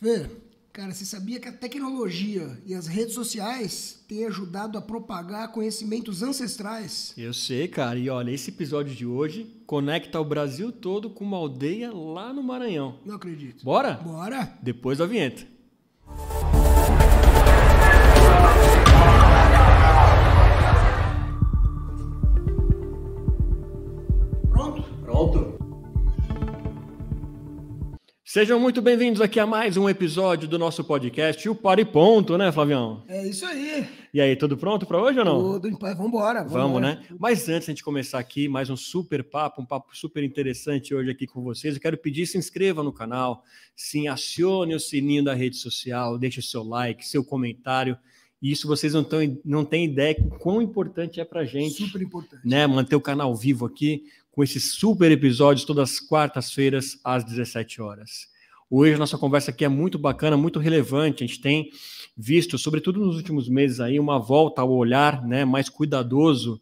Fê, cara, você sabia que a tecnologia e as redes sociais têm ajudado a propagar conhecimentos ancestrais? Eu sei, cara. E olha, esse episódio de hoje conecta o Brasil todo com uma aldeia lá no Maranhão. Não acredito. Bora? Bora? Depois da vinheta. Pronto? Pronto. Sejam muito bem-vindos aqui a mais um episódio do nosso podcast, o Para e Ponto, né, Flavião? É isso aí. E aí, tudo pronto para hoje ou não? Tudo em paz. Vambora. Vamos, né? Mas antes de a gente começar aqui, mais um super papo, um papo super interessante hoje aqui com vocês. Eu quero pedir, se inscreva no canal, sim, acione o sininho da rede social, deixe o seu like, seu comentário. Isso vocês não têm ideia de quão importante é pra gente. Super importante. Né? Manter o canal vivo aqui, com esses super episódios todas as quartas-feiras, às 17 horas. Hoje a nossa conversa aqui é muito bacana, muito relevante. A gente tem visto, sobretudo nos últimos meses, aí, uma volta ao olhar, né, mais cuidadoso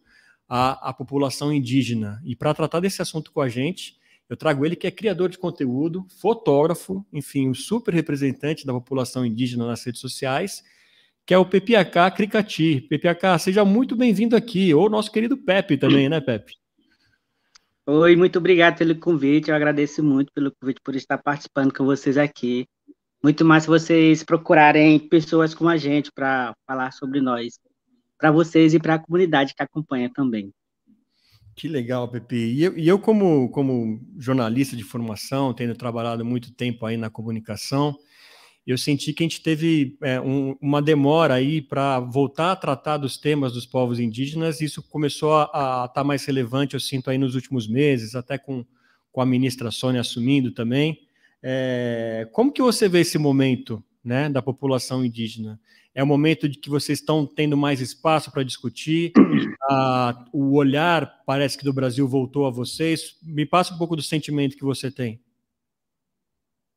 à população indígena. E para tratar desse assunto com a gente, eu trago ele que é criador de conteúdo, fotógrafo, enfim, um super representante da população indígena nas redes sociais, que é o Pepiacá Cricati. Pepiacá, seja muito bem-vindo aqui, ou nosso querido Pepe também, né, Pepe? Oi, muito obrigado pelo convite, eu agradeço muito pelo convite, por estar participando com vocês aqui. Muito mais se vocês procurarem pessoas como a gente para falar sobre nós, para vocês e para a comunidade que acompanha também. Que legal, Pepe. E eu como jornalista de formação, tendo trabalhado muito tempo aí na comunicação, eu senti que a gente teve uma demora aí para voltar a tratar dos temas dos povos indígenas. Isso começou a estar mais relevante, eu sinto, aí nos últimos meses, até com a ministra Sônia assumindo também. Como que você vê esse momento, né, da população indígena? É o momento de que vocês estão tendo mais espaço para discutir? O olhar, parece que do Brasil voltou a vocês. Me passa um pouco do sentimento que você tem.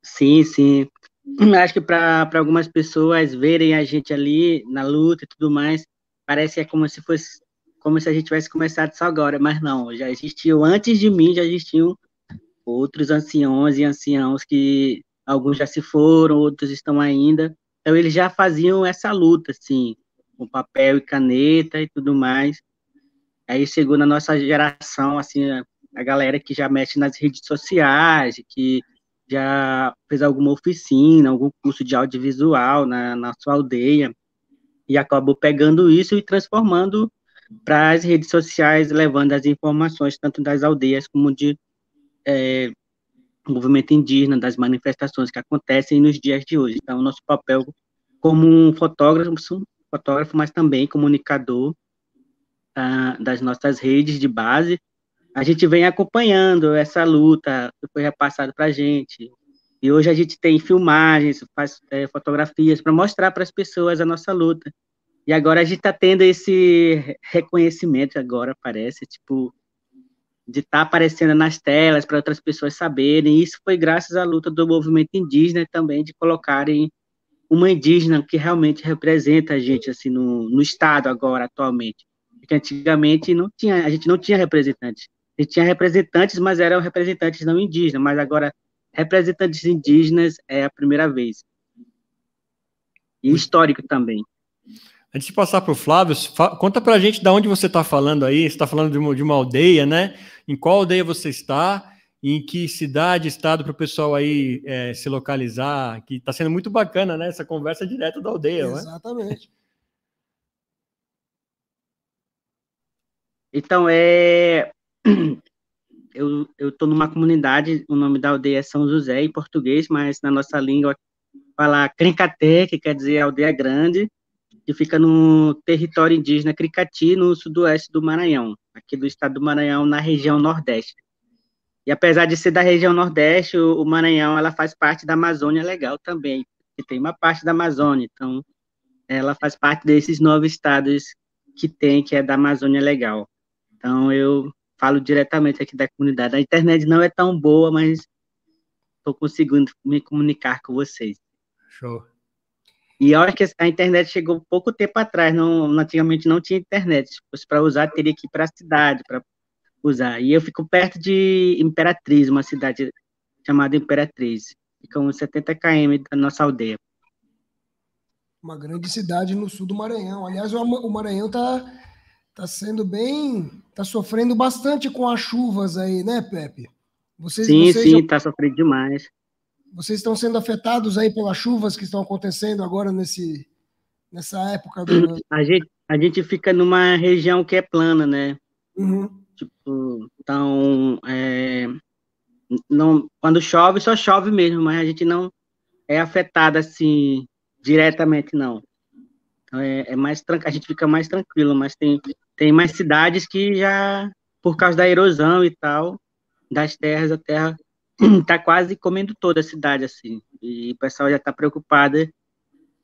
Sim, sim. Acho que para algumas pessoas verem a gente ali na luta e tudo mais, parece que é como se a gente tivesse começado só agora, mas não, já existiu, antes de mim, já existiam outros anciões e anciãos que alguns já se foram, outros estão ainda. Então, eles já faziam essa luta, assim, com papel e caneta e tudo mais. Aí chegou na nossa geração, assim, a galera que já mexe nas redes sociais, que já fez alguma oficina, algum curso de audiovisual na sua aldeia, e acabou pegando isso e transformando para as redes sociais, levando as informações tanto das aldeias como de movimento indígena, das manifestações que acontecem nos dias de hoje. Então, nosso papel como um fotógrafo, mas também comunicador das nossas redes de base, a gente vem acompanhando essa luta que foi repassada para a gente. E hoje a gente tem filmagens, faz fotografias para mostrar para as pessoas a nossa luta. E agora a gente está tendo esse reconhecimento agora, parece, tipo, de estar aparecendo nas telas para outras pessoas saberem. Isso foi graças à luta do movimento indígena também, de colocarem uma indígena que realmente representa a gente assim no estado agora, atualmente. Porque antigamente a gente não tinha representantes. A gente tinha representantes, mas eram representantes não indígenas, mas agora representantes indígenas é a primeira vez. E histórico também. Antes de passar para o Flávio, conta para a gente de onde você está falando aí. Você está falando de uma aldeia, né? Em qual aldeia você está? Em que cidade, estado, para o pessoal aí se localizar? Que está sendo muito bacana, né? Essa conversa direto da aldeia, não é? Exatamente. Então, eu estou numa comunidade, o nome da aldeia é São José, em português, mas na nossa língua fala Crencaté, que quer dizer aldeia grande, que fica no território indígena Cricati, no sudoeste do Maranhão, aqui do estado do Maranhão, na região Nordeste. E apesar de ser da região Nordeste, o Maranhão, ela faz parte da Amazônia Legal também, que tem uma parte da Amazônia, então ela faz parte desses 9 estados que é da Amazônia Legal. Então eu falo diretamente aqui da comunidade. A internet não é tão boa, mas estou conseguindo me comunicar com vocês. Show. E olha que a internet chegou pouco tempo atrás, antigamente não tinha internet. Se fosse para usar, teria que ir para a cidade para usar. E eu fico perto de Imperatriz, uma cidade chamada Imperatriz. fica uns 70 km da nossa aldeia. Uma grande cidade no sul do Maranhão. Aliás, o Maranhão tá sendo tá sofrendo bastante com as chuvas aí, né, Pepe? Sim, está sofrendo demais. Vocês estão sendo afetados aí pelas chuvas que estão acontecendo agora nessa época A gente fica numa região que é plana, né? Uhum. Tipo, então, não, quando chove, só chove mesmo, mas a gente não é afetado assim diretamente, não. Então, a gente fica mais tranquilo, mas tem mais cidades que já, por causa da erosão e tal, das terras, a terra está quase comendo toda a cidade, assim, e o pessoal já está preocupado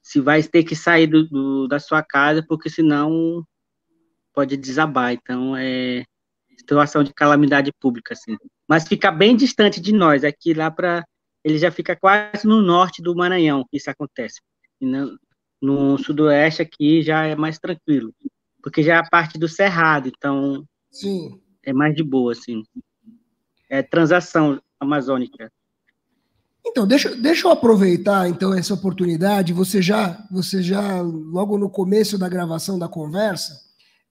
se vai ter que sair da sua casa, porque senão pode desabar. Então, é situação de calamidade pública, assim. Mas fica bem distante de nós, aqui lá para... Ele já fica quase no norte do Maranhão, que isso acontece. E no sudoeste aqui já é mais tranquilo, porque já é a parte do Cerrado, então sim, é mais de boa, assim. É transação amazônica. Então, deixa eu aproveitar então essa oportunidade. Você já logo no começo da gravação da conversa,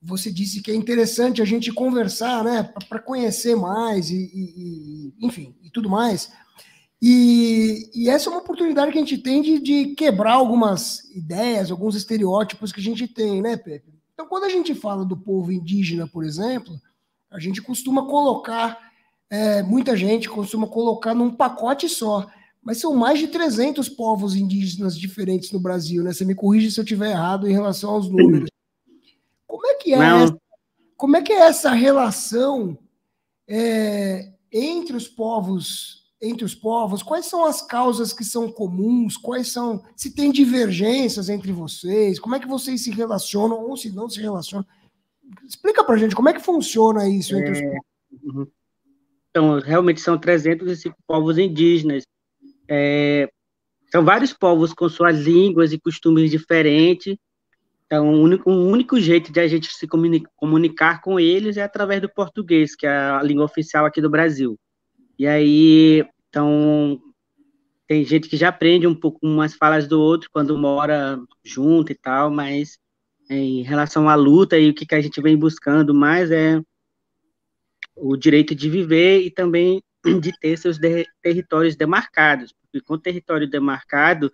você disse que é interessante a gente conversar, né, para conhecer mais enfim, e tudo mais. E essa é uma oportunidade que a gente tem de quebrar algumas ideias, alguns estereótipos que a gente tem, né, Pepe? Então, quando a gente fala do povo indígena, por exemplo, a gente costuma colocar, muita gente costuma colocar num pacote só. Mas são mais de 300 povos indígenas diferentes no Brasil, né? Você me corrige se eu estiver errado em relação aos números. Como é que é essa relação entre os povos? Quais são as causas que são comuns? Se tem divergências entre vocês? Como é que vocês se relacionam ou se não se relacionam? Explica pra gente como é que funciona isso entre os povos. Então, realmente são 305 povos indígenas. São vários povos com suas línguas e costumes diferentes. Então, o único jeito de a gente se comunicar com eles é através do português, que é a língua oficial aqui do Brasil. E aí, então, tem gente que já aprende um pouco umas falas do outro quando mora junto e tal, mas em relação à luta e o que a gente vem buscando mais é o direito de viver e também de ter seus territórios demarcados, porque com território demarcado,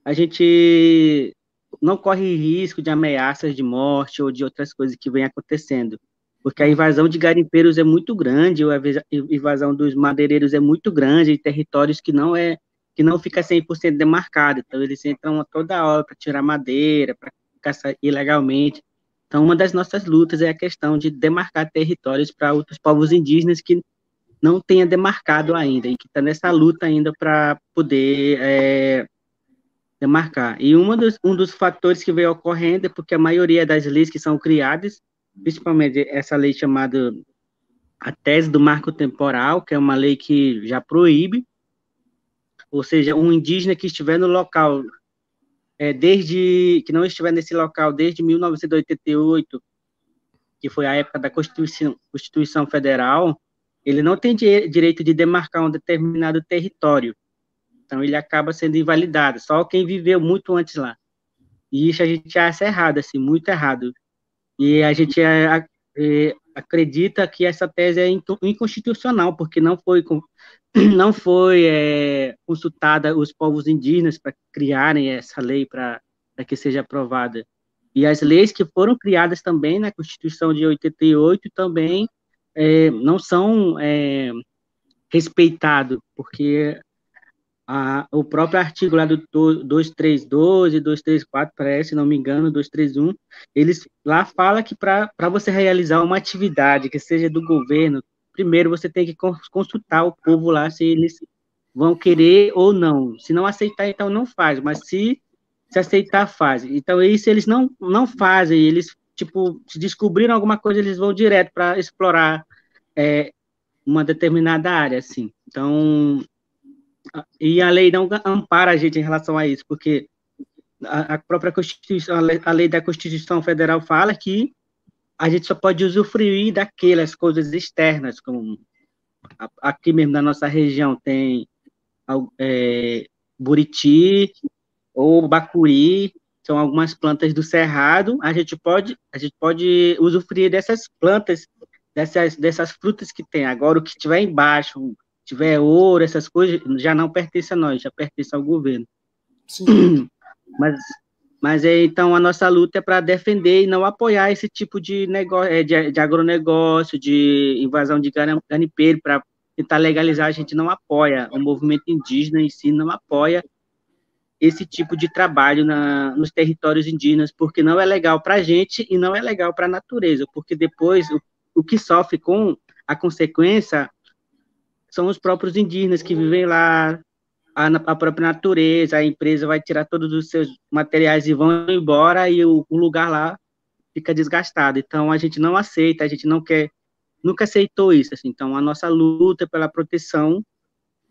a gente não corre risco de ameaças de morte ou de outras coisas que vêm acontecendo, porque a invasão de garimpeiros é muito grande, a invasão dos madeireiros é muito grande, em territórios que não fica 100% demarcado, então eles entram a toda hora para tirar madeira, para caçar ilegalmente. Então, uma das nossas lutas é a questão de demarcar territórios para outros povos indígenas que não tenha demarcado ainda, e que está nessa luta ainda para poder demarcar. E um dos fatores que vem ocorrendo é porque a maioria das leis que são criadas, principalmente essa lei chamada a tese do marco temporal, que é uma lei que já proíbe, ou seja, um indígena que estiver no local, que não estiver nesse local desde 1988, que foi a época da Constituição Federal, ele não tem direito de demarcar um determinado território. Então, ele acaba sendo invalidado. Só quem viveu muito antes lá. E isso a gente acha errado, assim, muito errado. E a gente acredita que essa tese é inconstitucional, porque não foi consultada os povos indígenas para criarem essa lei para que seja aprovada. E as leis que foram criadas também na Constituição de 88 também não são respeitados, porque o próprio artigo lá do 232 e 234, parece, se não me engano, 231, eles lá fala que para você realizar uma atividade que seja do governo, primeiro você tem que consultar o povo lá se eles vão querer ou não. Se não aceitar, então não faz, mas se aceitar, faz. Então, isso eles não fazem, eles, tipo, se descobriram alguma coisa, eles vão direto para explorar uma determinada área, assim. Então, e a lei não ampara a gente em relação a isso, porque a própria Constituição, a lei da Constituição Federal fala que a gente só pode usufruir daquelas coisas externas, como aqui mesmo na nossa região tem buriti ou bacuri, são algumas plantas do cerrado. A gente pode usufruir dessas plantas, dessas frutas que tem. Agora, o que tiver embaixo, tiver ouro, essas coisas, já não pertence a nós, já pertence ao governo. Sim. Então, a nossa luta é para defender e não apoiar esse tipo de negócio, de agronegócio, de invasão de garimpeiro, para tentar legalizar. A gente não apoia, o movimento indígena em si não apoia esse tipo de trabalho nos territórios indígenas, porque não é legal para a gente e não é legal para a natureza, porque depois o que sofre com a consequência são os próprios indígenas que vivem lá, a própria natureza, a empresa vai tirar todos os seus materiais e vão embora, e o lugar lá fica desgastado. Então, a gente não aceita, a gente não quer, nunca aceitou isso. Assim. Então, a nossa luta pela proteção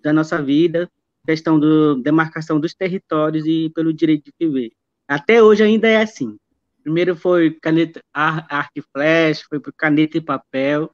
da nossa vida, questão da demarcação dos territórios e pelo direito de viver. Até hoje ainda é assim. Primeiro foi caneta, arco e flecha, foi por caneta e papel,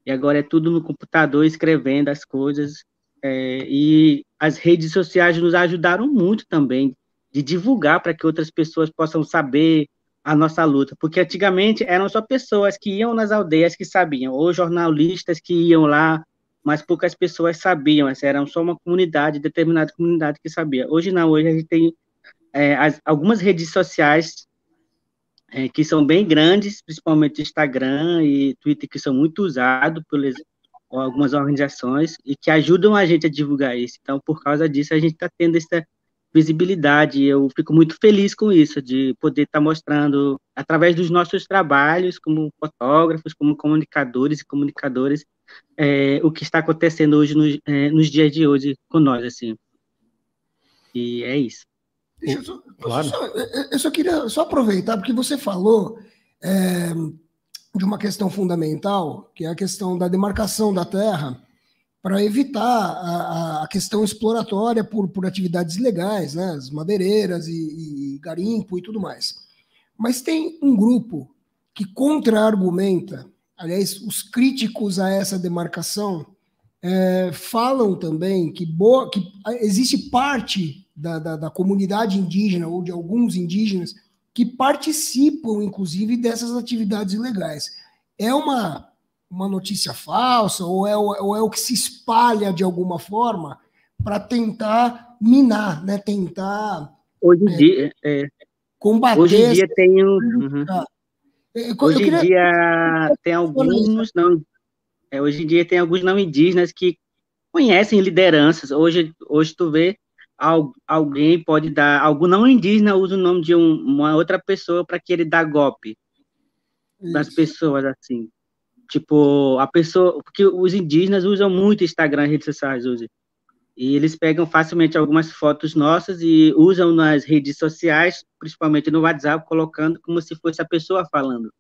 e agora é tudo no computador, escrevendo as coisas. E as redes sociais nos ajudaram muito também de divulgar para que outras pessoas possam saber a nossa luta, porque antigamente eram só pessoas que iam nas aldeias que sabiam, ou jornalistas que iam lá, mas poucas pessoas sabiam, era só uma comunidade, determinada comunidade que sabia. Hoje não, hoje a gente tem algumas redes sociais que são bem grandes, principalmente Instagram e Twitter, que são muito usados pelas algumas organizações e que ajudam a gente a divulgar isso. Então, por causa disso, a gente está tendo essa visibilidade. Eu fico muito feliz com isso, de poder estar mostrando, através dos nossos trabalhos, como fotógrafos, como comunicadores e comunicadoras, o que está acontecendo hoje, nos dias de hoje, com nós, assim. E é isso. Claro. Eu só queria aproveitar, porque você falou de uma questão fundamental, que é a questão da demarcação da terra, para evitar a questão exploratória por atividades ilegais, né, as madeireiras e garimpo e tudo mais. Mas tem um grupo que contra-argumenta, aliás, os críticos a essa demarcação falam também que existe parte da comunidade indígena ou de alguns indígenas que participam, inclusive, dessas atividades ilegais. É uma notícia falsa ou é o que se espalha de alguma forma para tentar minar, né? Tentar hoje em dia, combater. Hoje em dia tem hoje em dia tem alguns hoje em dia tem alguns não indígenas que conhecem lideranças. Hoje tu vê alguém pode dar, algum não indígena usa o nome de uma outra pessoa para que ele dá golpe das pessoas, assim. Tipo, a pessoa, porque os indígenas usam muito Instagram, redes sociais hoje. E eles pegam facilmente algumas fotos nossas e usam nas redes sociais, principalmente no WhatsApp, colocando como se fosse a pessoa falando.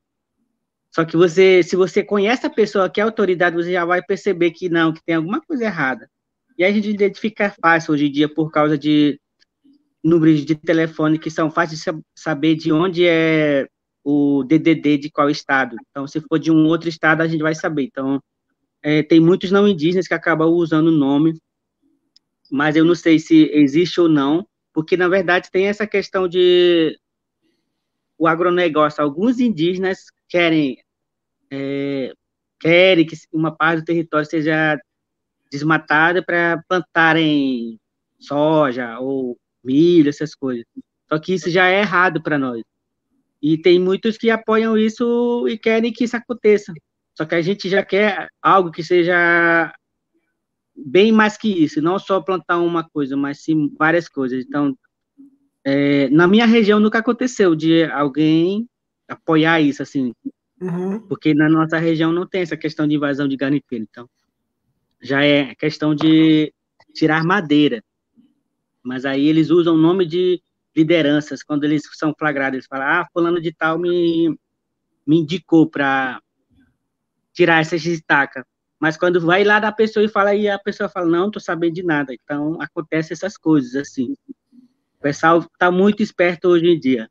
Só que se você conhece a pessoa que é autoridade, você já vai perceber que não, que tem alguma coisa errada. E a gente identifica fácil hoje em dia por causa de números de telefone que são fáceis de saber de onde é o DDD de qual estado. Então, se for de um outro estado, a gente vai saber. Então, tem muitos não indígenas que acabam usando o nome, mas eu não sei se existe ou não, porque, na verdade, tem essa questão de o agronegócio. Alguns indígenas querem que uma parte do território seja desmatada para plantarem soja ou milho, essas coisas. Só que isso já é errado para nós. E tem muitos que apoiam isso e querem que isso aconteça. Só que a gente já quer algo que seja bem mais que isso, não só plantar uma coisa, mas sim várias coisas. Então, na minha região nunca aconteceu de alguém apoiar isso, assim, porque na nossa região não tem essa questão de invasão de garimpeiro. Então, já é questão de tirar madeira. Mas aí eles usam o nome de lideranças, quando eles são flagrados, eles falam, fulano de tal me indicou para tirar essas estacas. Mas quando vai lá da pessoa e fala, e a pessoa fala, não estou sabendo de nada. Então, acontece essas coisas, assim. O pessoal está muito esperto hoje em dia.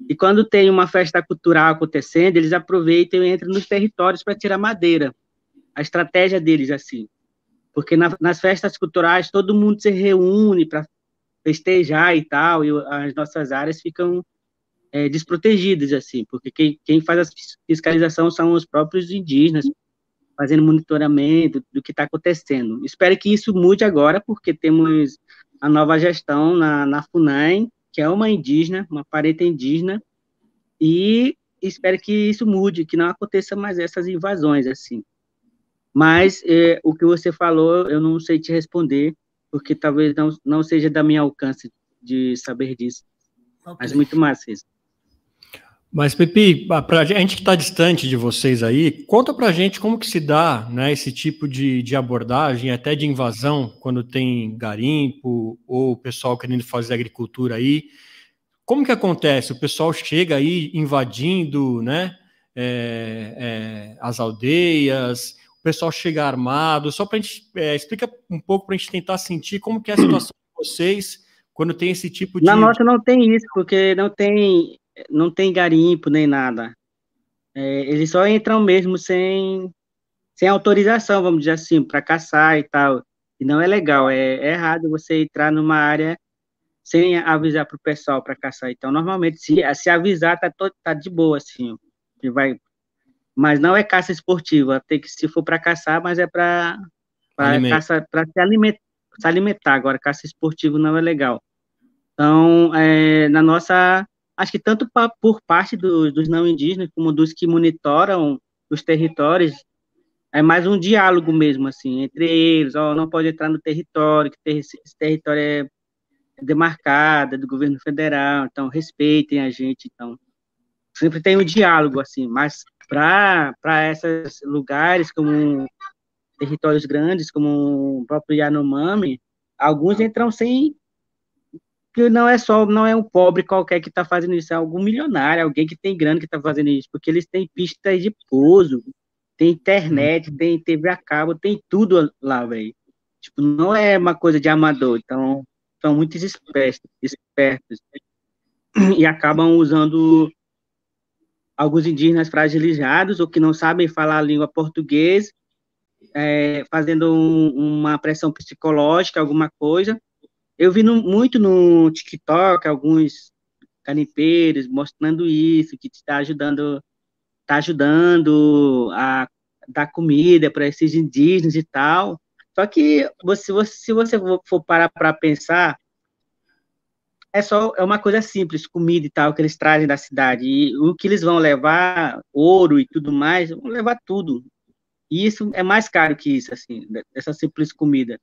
E quando tem uma festa cultural acontecendo, eles aproveitam e entram nos territórios para tirar madeira. A estratégia deles, assim. porque nas festas culturais todo mundo se reúne para festejar e tal, e as nossas áreas ficam desprotegidas, assim, porque quem faz a fiscalização são os próprios indígenas, fazendo monitoramento do que está acontecendo. Espero que isso mude agora, porque temos a nova gestão na FUNAI, que é uma indígena, uma parenta indígena, e espero que isso mude, que não aconteça mais essas invasões, assim. Mas o que você falou, eu não sei te responder, porque talvez não seja da minha alcance de saber disso. Okay. Mas muito massa isso. Mas, Pepi, a gente que está distante de vocês aí, conta para a gente como que se dá, né, esse tipo de abordagem, até de invasão, quando tem garimpo ou o pessoal querendo fazer agricultura aí. Como que acontece? O pessoal chega aí invadindo, né, as aldeias, o pessoal chega armado, só para a gente, explica um pouco para a gente tentar sentir como que é a situação de vocês quando tem esse tipo de... Na nossa não tem isso, porque não tem garimpo nem nada. Eles só entram mesmo sem autorização, vamos dizer assim, para caçar e tal. E não é legal, é errado você entrar numa área sem avisar para o pessoal para caçar. Então, normalmente, se avisar, tá de boa, assim. Mas não é caça esportiva, se for para caçar, mas é para caça, para se alimentar. Agora, caça esportiva não é legal. Então, na nossa... Acho que tanto por parte dos não indígenas, como dos que monitoram os territórios, é mais um diálogo mesmo, assim, entre eles, não pode entrar no território, que esse território é demarcado, é do governo federal, então respeitem a gente, então sempre tem um diálogo, assim, mas para esses lugares, como territórios grandes, como o próprio Yanomami, alguns entram sem... que não é um pobre qualquer que está fazendo isso, é algum milionário, alguém que tem grana que está fazendo isso, porque eles têm pistas de pouso, tem internet, tem TV a cabo, tem tudo lá, velho. Tipo, não é uma coisa de amador, então são muito espertos e acabam usando alguns indígenas fragilizados ou que não sabem falar a língua portuguesa, fazendo uma pressão psicológica, alguma coisa. Eu vi muito no TikTok alguns garimpeiros mostrando isso, que está ajudando a dar comida para esses indígenas e tal. Só que se você for parar para pensar, é uma coisa simples, comida e tal, que eles trazem da cidade. E o que eles vão levar, ouro e tudo mais, vão levar tudo. E isso é mais caro que isso, assim, essa simples comida.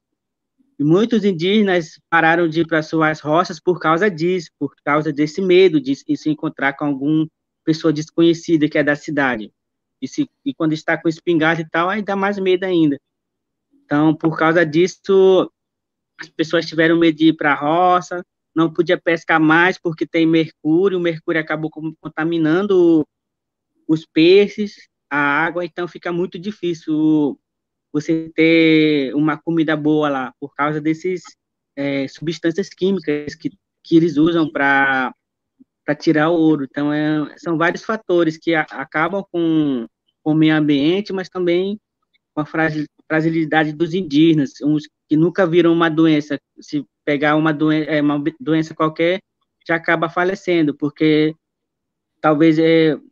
E muitos indígenas pararam de ir para suas roças por causa disso, por causa desse medo de se encontrar com alguma pessoa desconhecida que é da cidade. E quando está com espingarda e tal, aí dá mais medo ainda. Então, por causa disso, as pessoas tiveram medo de ir para a roça, não podia pescar mais porque tem mercúrio, o mercúrio acabou contaminando os peixes, a água, então fica muito difícil você ter uma comida boa lá, por causa desses substâncias químicas que eles usam para tirar o ouro. Então, são vários fatores que acabam com o meio ambiente, mas também com a fragilidade dos indígenas, uns que nunca viram uma doença, se pegar uma doença qualquer, já acaba falecendo, porque talvez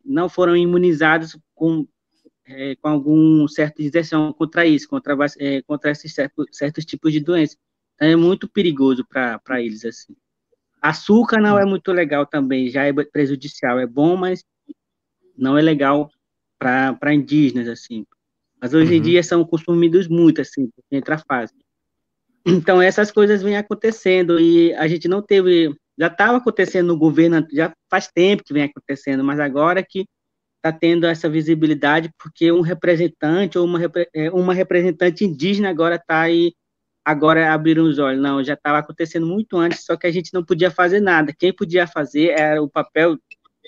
não foram imunizados com algum certa injeção contra isso, contra esses certos tipos de doenças. Então, é muito perigoso para eles, assim. Açúcar não é muito legal também, já é prejudicial, é bom, mas não é legal para indígenas, assim. Mas hoje em dia são consumidos muito, assim, entre a fase. Então, essas coisas vêm acontecendo e a gente não teve... Já estava acontecendo no governo, já faz tempo que vem acontecendo, mas agora que está tendo essa visibilidade, porque um representante ou uma representante indígena agora está aí, agora abriram os olhos. Não, já estava acontecendo muito antes, só que a gente não podia fazer nada. Quem podia fazer era o papel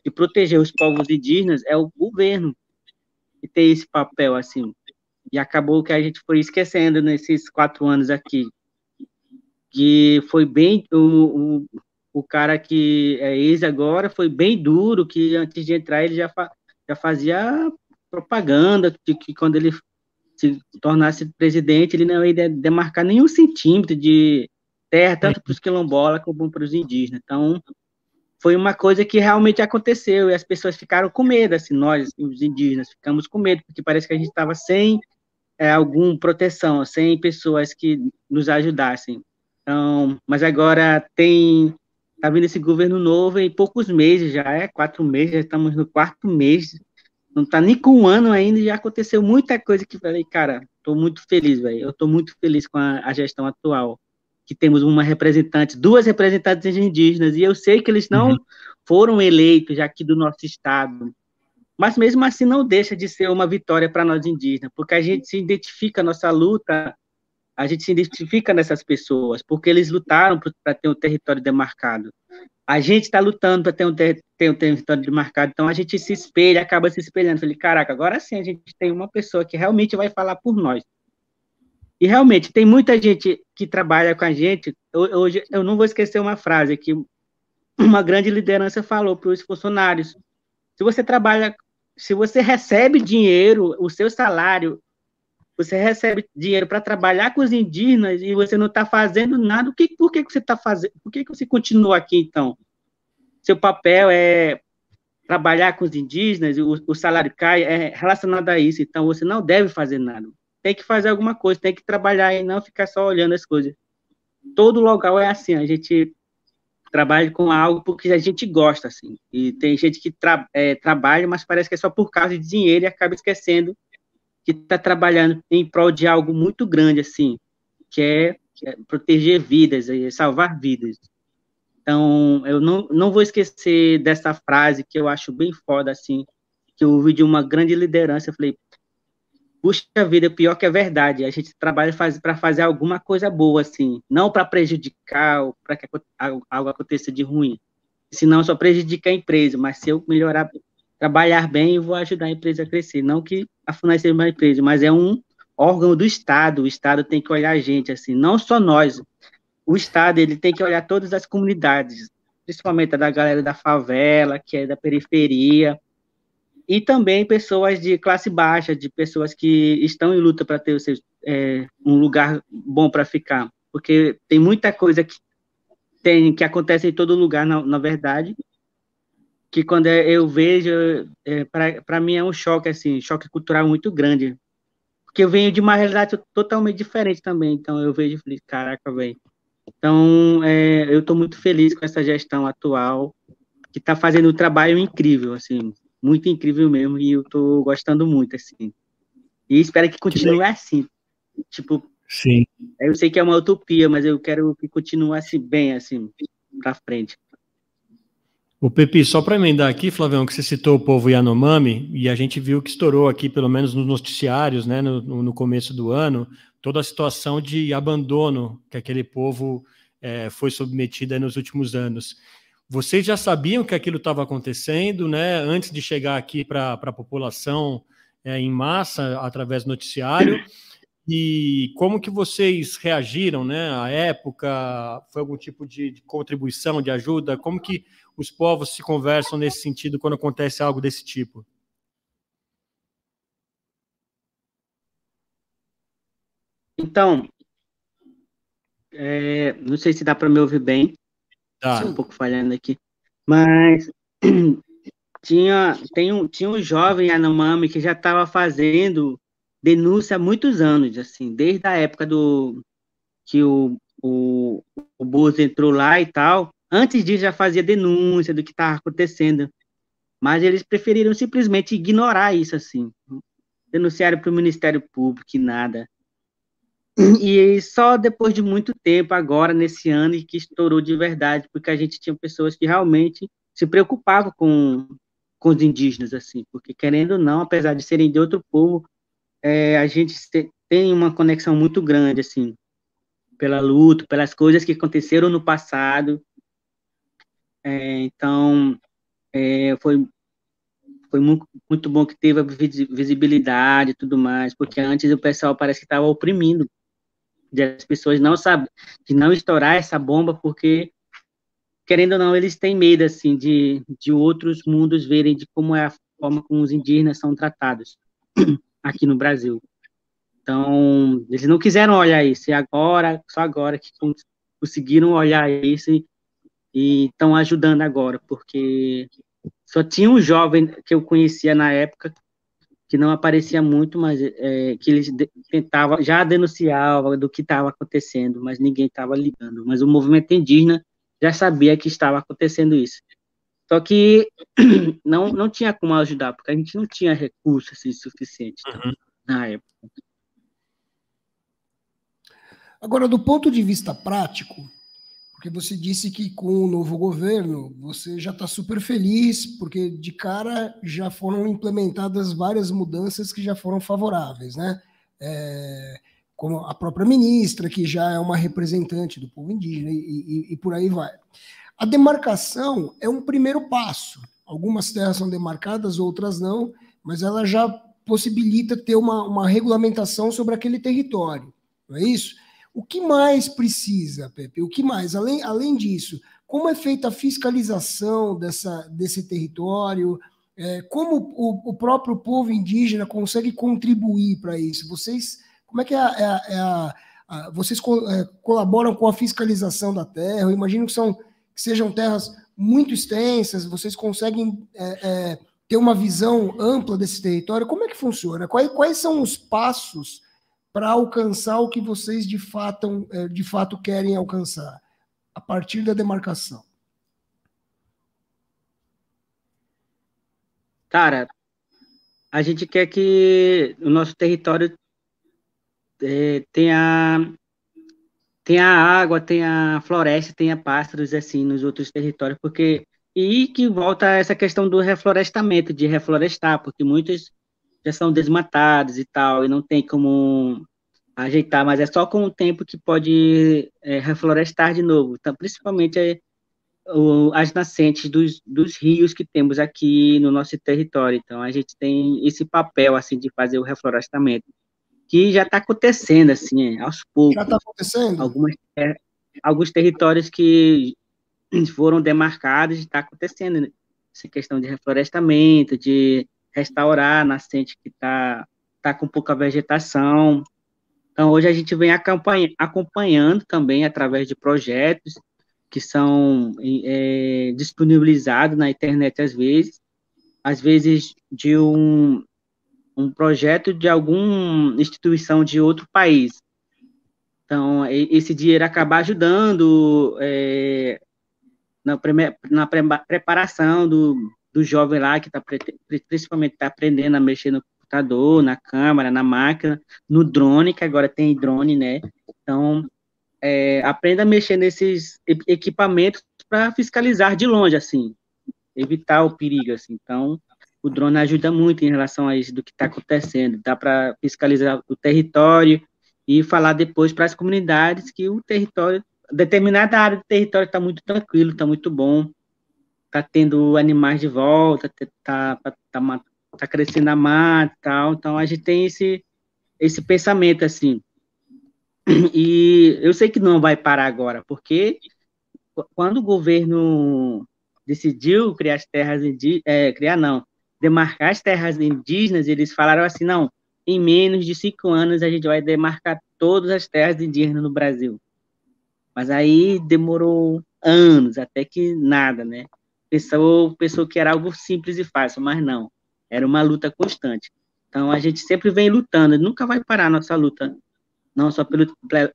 de proteger os povos indígenas, é o governo que tem esse papel, assim. E acabou que a gente foi esquecendo nesses 4 anos aqui, que foi bem... O cara que é ex agora foi bem duro, que antes de entrar ele já fazia propaganda, que quando ele se tornasse presidente, ele não ia demarcar nenhum centímetro de terra, tanto para os quilombolas como para os indígenas. Então, foi uma coisa que realmente aconteceu, e as pessoas ficaram com medo, assim, nós, os indígenas, ficamos com medo, porque parece que a gente estava sem alguma proteção, sem pessoas que nos ajudassem. Então, mas agora está vindo esse governo novo em poucos meses, já 4 meses, já estamos no 4º mês, não está nem com 1 ano ainda, e já aconteceu muita coisa que eu falei, cara, estou muito feliz, velho, eu estou muito feliz com a gestão atual, que temos uma representante, 2 representantes indígenas, e eu sei que eles não foram eleitos aqui do nosso estado, mas mesmo assim não deixa de ser uma vitória para nós indígenas, porque a gente se identifica, nossa luta, a gente se identifica nessas pessoas, porque eles lutaram para ter um território demarcado. A gente está lutando para ter um território demarcado, então a gente se espelha, acaba se espelhando. Falei, caraca, agora sim a gente tem uma pessoa que realmente vai falar por nós. E realmente, tem muita gente que trabalha com a gente. Hoje, eu não vou esquecer uma frase que uma grande liderança falou para os funcionários. Se você recebe dinheiro, o seu salário, você recebe dinheiro para trabalhar com os indígenas e você não está fazendo nada, por que você está fazendo? Por que você continua aqui, então? Seu papel é trabalhar com os indígenas, o salário cai, é relacionado a isso, então você não deve fazer nada. Tem que fazer alguma coisa, tem que trabalhar e não ficar só olhando as coisas. Todo local é assim, a gente trabalha com algo porque a gente gosta, assim. E tem gente que trabalha, mas parece que é só por causa de dinheiro e acaba esquecendo que está trabalhando em prol de algo muito grande, assim, que é proteger vidas, salvar vidas. Então, eu não vou esquecer dessa frase que eu acho bem foda, assim, que eu ouvi de uma grande liderança. Eu falei, puxa vida, pior que é verdade, a gente trabalha para fazer alguma coisa boa, assim, não para prejudicar ou para que algo aconteça de ruim, senão só prejudica a empresa, mas se eu melhorar, trabalhar bem, eu vou ajudar a empresa a crescer, não que a FUNAI seja uma empresa, mas é um órgão do Estado, o Estado tem que olhar a gente, assim, não só nós, o Estado, ele tem que olhar todas as comunidades, principalmente a da galera da favela, que é da periferia, e também pessoas de classe baixa, de pessoas que estão em luta para ter um lugar bom para ficar, porque tem muita coisa que acontece em todo lugar, na verdade, que quando eu vejo, para mim é um choque, assim, choque cultural muito grande, porque eu venho de uma realidade totalmente diferente também, então eu vejo e falei, caraca, velho. Então, eu estou muito feliz com essa gestão atual, que está fazendo um trabalho incrível, assim, muito incrível mesmo, e eu estou gostando muito, assim. E espero que continue assim. Tipo, sim. Eu sei que é uma utopia, mas eu quero que continue assim, bem, assim, para frente. O Pepi, só para emendar aqui, Flavião, que você citou o povo Yanomami, e a gente viu que estourou aqui, pelo menos nos noticiários, né, no começo do ano, toda a situação de abandono que aquele povo foi submetido aí nos últimos anos. Vocês já sabiam que aquilo estava acontecendo, né, antes de chegar aqui para a população em massa, através do noticiário? E como que vocês reagiram, né, à época? Foi algum tipo de contribuição, de ajuda? Como que os povos se conversam nesse sentido quando acontece algo desse tipo? Então, não sei se dá para me ouvir bem, Tá. um pouco falhando aqui, mas tinha um jovem Yanomami que já estava fazendo denúncia há muitos anos, assim, desde a época que o Bozo entrou lá e tal. Antes disso já fazia denúncia do que estava acontecendo, mas eles preferiram simplesmente ignorar isso, assim. Denunciaram para o Ministério Público e nada. E só depois de muito tempo, agora, nesse ano, que estourou de verdade, porque a gente tinha pessoas que realmente se preocupavam com os indígenas, assim, porque, querendo ou não, apesar de serem de outro povo, a gente tem uma conexão muito grande, assim, pela luta, pelas coisas que aconteceram no passado. Então, foi muito, muito bom que teve a visibilidade e tudo mais, porque antes o pessoal parece que estava oprimindo, de as pessoas não sabem, de não estourar essa bomba, porque, querendo ou não, eles têm medo, assim, de outros mundos verem de como é a forma como os indígenas são tratados aqui no Brasil. Então, eles não quiseram olhar isso, e agora, só agora que conseguiram olhar isso e estão ajudando agora, porque só tinha um jovem que eu conhecia na época, que não aparecia muito, mas que eles tentavam, já denunciava do que estava acontecendo, mas ninguém estava ligando. Mas o movimento indígena já sabia que estava acontecendo isso. Só que não tinha como ajudar, porque a gente não tinha recursos assim, suficientes na época. Agora, do ponto de vista prático, porque você disse que com o novo governo você já está super feliz, porque de cara já foram implementadas várias mudanças que já foram favoráveis, né? Como a própria ministra, que já é uma representante do povo indígena, e por aí vai. A demarcação é um primeiro passo. Algumas terras são demarcadas, outras não, mas ela já possibilita ter uma regulamentação sobre aquele território, não é isso? O que mais precisa, Pepe? O que mais? Além disso, como é feita a fiscalização desse território? Como o próprio povo indígena consegue contribuir para isso? Como é que vocês colaboram com a fiscalização da terra? Eu imagino que sejam terras muito extensas, vocês conseguem ter uma visão ampla desse território? Como é que funciona? Quais são os passos para alcançar o que vocês de fato querem alcançar, a partir da demarcação? Cara, a gente quer que o nosso território tenha água, tenha floresta, tenha pássaros, assim, nos outros territórios, e que volta a essa questão do reflorestamento, de reflorestar, porque muitos já são desmatados e tal, e não tem como ajeitar, mas é só com o tempo que pode reflorestar de novo. Então, principalmente as nascentes dos rios que temos aqui no nosso território. Então, a gente tem esse papel, assim, de fazer o reflorestamento, que já está acontecendo, assim, aos poucos. Já está acontecendo? Alguns territórios que foram demarcados, está acontecendo, né? Essa questão de reflorestamento, de restaurar a nascente que está com pouca vegetação. Então, hoje a gente vem acompanhando também através de projetos que são disponibilizados na internet às vezes de um projeto de alguma instituição de outro país. Então, esse dinheiro acaba ajudando na preparação do jovem lá, que principalmente está aprendendo a mexer no computador, na câmera, na máquina, no drone, que agora tem drone, né? Então, aprenda a mexer nesses equipamentos para fiscalizar de longe, assim, evitar o perigo, assim. Então, o drone ajuda muito em relação a isso, do que está acontecendo. Dá para fiscalizar o território e falar depois para as comunidades que o território, determinada área do território está muito tranquilo, está muito bom, está tendo animais de volta, está crescendo a mata e tal. Então, a gente tem esse pensamento, assim. E eu sei que não vai parar agora, porque quando o governo decidiu criar as terras indígenas, demarcar as terras indígenas, eles falaram assim, não, em menos de 5 anos a gente vai demarcar todas as terras indígenas no Brasil. Mas aí demorou anos, até que nada, né? Pensou que era algo simples e fácil, mas não, era uma luta constante. Então a gente sempre vem lutando, nunca vai parar a nossa luta, não só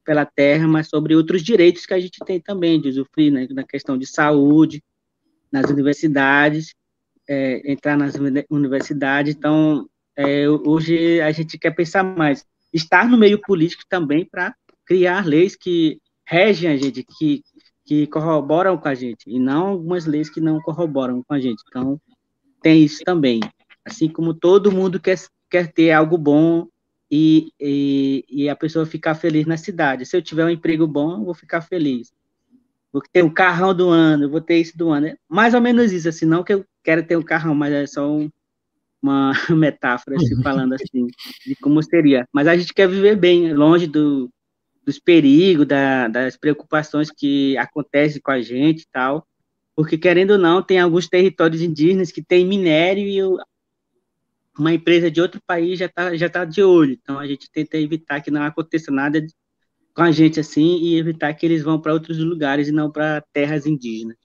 pela terra, mas sobre outros direitos que a gente tem também, de usufruir, né, na questão de saúde, nas universidades, entrar nas universidades. Então, hoje a gente quer pensar mais, estar no meio político também para criar leis que regem a gente, que corroboram com a gente, e não algumas leis que não corroboram com a gente. Então, tem isso também. Assim como todo mundo quer ter algo bom e a pessoa ficar feliz na cidade. Se eu tiver um emprego bom, eu vou ficar feliz. Vou ter o carrão do ano, eu vou ter isso do ano. É mais ou menos isso, assim, não que eu quero ter um carrão, mas é só uma metáfora, assim, falando assim, de como seria. Mas a gente quer viver bem, longe dos perigos, das preocupações que acontecem com a gente e tal, porque, querendo ou não, tem alguns territórios indígenas que tem minério uma empresa de outro país já tá de olho. Então, a gente tenta evitar que não aconteça nada com a gente assim e evitar que eles vão para outros lugares e não para terras indígenas.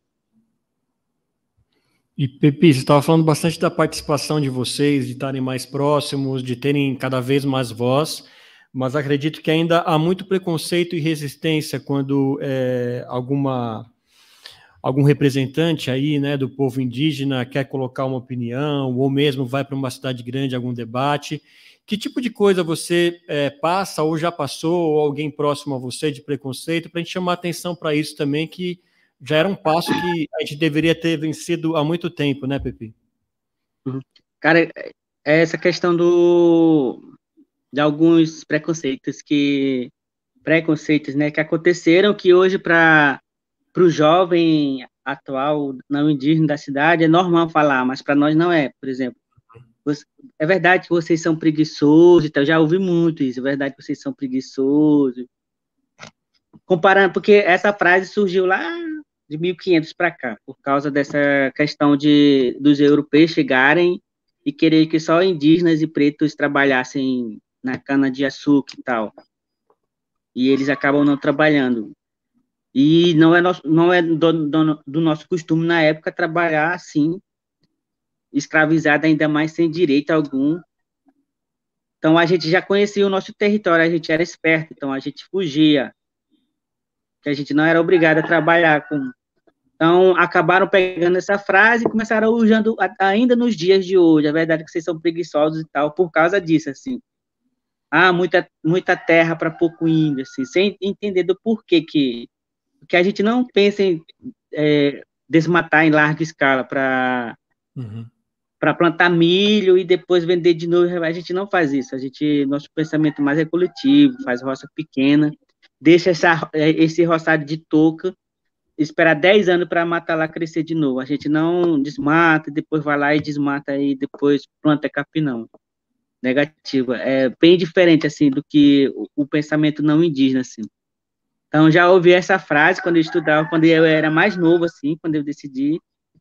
E, Pepi, você estava falando bastante da participação de vocês, de estarem mais próximos, de terem cada vez mais voz, mas acredito que ainda há muito preconceito e resistência quando algum representante aí, né, do povo indígena quer colocar uma opinião, ou mesmo vai para uma cidade grande, algum debate. Que tipo de coisa você passa ou já passou, ou alguém próximo a você de preconceito, para a gente chamar atenção para isso também, que já era um passo que a gente deveria ter vencido há muito tempo, né, Pepi? Cara, essa questão de alguns preconceitos né, que aconteceram, que hoje para o jovem atual não indígena da cidade é normal falar, mas para nós não é. Por exemplo, é verdade que vocês são preguiçosos, então já ouvi muito isso, é verdade que vocês são preguiçosos. Comparando, porque essa frase surgiu lá de 1500 para cá, por causa dessa questão dos europeus chegarem e querer que só indígenas e pretos trabalhassem na cana-de-açúcar e tal. E eles acabam não trabalhando. E não é do nosso costume, na época, trabalhar assim, escravizado, ainda mais sem direito algum. Então, a gente já conhecia o nosso território, a gente era esperto, então a gente fugia, que a gente não era obrigado a trabalhar com... Então, acabaram pegando essa frase e começaram usando ainda nos dias de hoje. É verdade que vocês são preguiçosos e tal, por causa disso, assim. Muita terra para pouco índio, assim, sem entender do porquê que a gente não pensa em desmatar em larga escala para plantar milho e depois vender de novo. A gente não faz isso. Nosso pensamento mais é coletivo, faz roça pequena, deixa esse roçado de touca, esperar 10 anos para matar lá crescer de novo. A gente não desmata, depois vai lá e desmata e depois planta capim, não. Negativa. É bem diferente, assim, do que o pensamento não indígena, assim. Então, já ouvi essa frase quando eu estudava, quando eu era mais novo, assim, quando eu decidi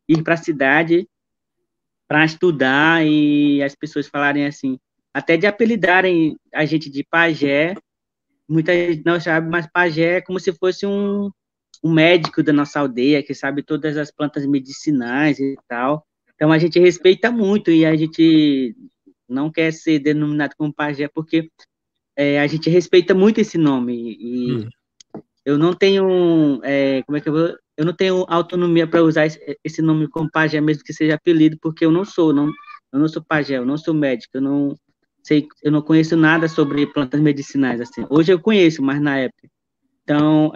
ir para a cidade para estudar e as pessoas falarem assim, até de apelidarem a gente de pajé. Muita gente não sabe, mas pajé é como se fosse um médico da nossa aldeia, que sabe todas as plantas medicinais e tal. Então, a gente respeita muito e a gente não quer ser denominado como pajé porque a gente respeita muito esse nome e eu não tenho, eu não tenho autonomia para usar esse nome como pajé, mesmo que seja apelido, porque eu não sou pajé, eu não sou médico, eu não conheço nada sobre plantas medicinais, assim. Hoje eu conheço, mas na época. Então,